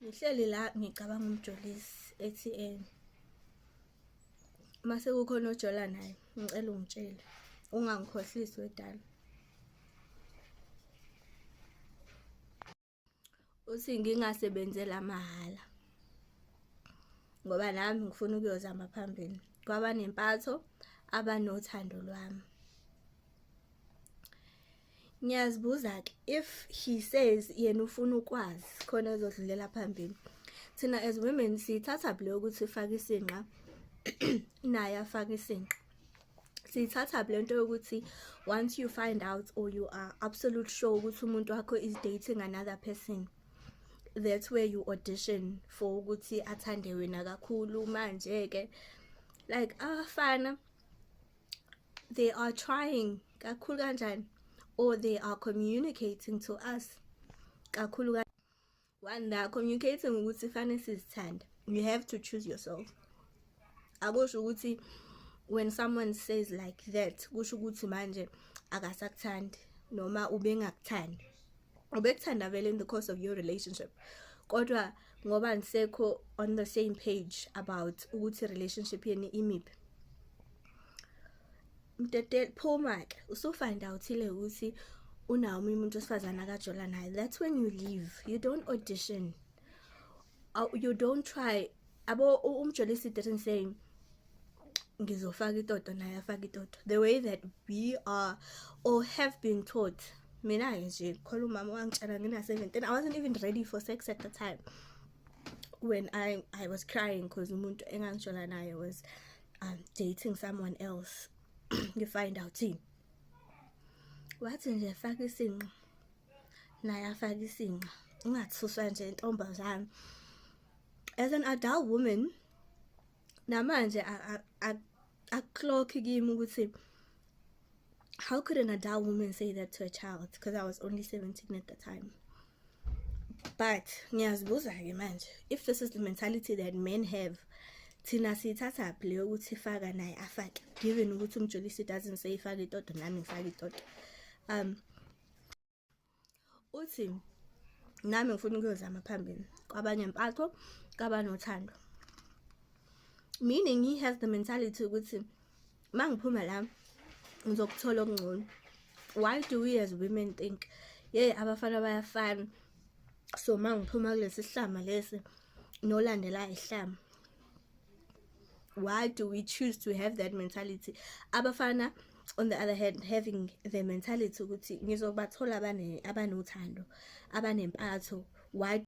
Ngihleli la ngicabanga umjolisi ethi mase kukhona ojola naye ngicela ungitshele ungangikhohlisi wedala. Uthi ngingasebenzela mahhala ngoba nami ngifuna ukuyozama phambili kwabanempatho abanothando lwami. Ngiyazibuza-ke if he says yena ufuna ukwazi khona ezodlulela phambili. Thina as women siyithatha bile ukuthi ifake isinqa naye afake isinqa. Siyithatha bile nto yokuthi once you find out or you are absolute sure ukuthi umuntu wakho is dating another person, that's where you audition for ukuthi athande wena kakhulu. Manje ke like abafana, they are trying kakhulu kanjani, or they are communicating to us kakhulu. One, they are communicating ukuthi fanele sizithande. You have to choose yourself. Akusho ukuthi when someone says like that kusho ukuthi manje akasakuthandi noma ubengakuthandi. Ubekuthanda vele in the course of your relationship, kodwa ngoba nisekho on the same page about ukuthi relationship yeni imiphi, mtete phuma ke usufind out ile ukuthi unawo umuntu osifazana akajola naye. That's when you leave. You don't audition, you don't try. Abo umjolisi didn't say ngizofaka itoto naye afaka itoto. The way that we are or have been taught. Mina nje khona umama wangitshela ngina 17, I wasn't even ready for sex at the time when I was crying because umuntu engangijola naye was dating someone else. You find out him wathi nje faka isinqa naye afaka isinqa, ungathuswa nje intombazana. As an adult woman namanje a clock kimi ukuthi how could an adult woman say that to a child, because I was only 17 at the time. But ngiyazibuza ke manje, if this is the mentality that men have, thina sithatha play ukuthi faka naye afake, given ukuthi umjolisi doesn't say faka itoto nami ngifaka itoto. Uthi nami ngifuna ukuyozama phambili kwabanye impatho kabanothando, meaning he has the mentality ukuthi mangiphuma la ngizokuthola okungcono. Why do we as women think abafana bayafana, so mangiphuma kulesi sihlama lesi nolandela ihlama? Why do we choose to have that mentality? Abafana on the other hand having the mentality ukuthi ngizobathola abanothando abanempatho. Why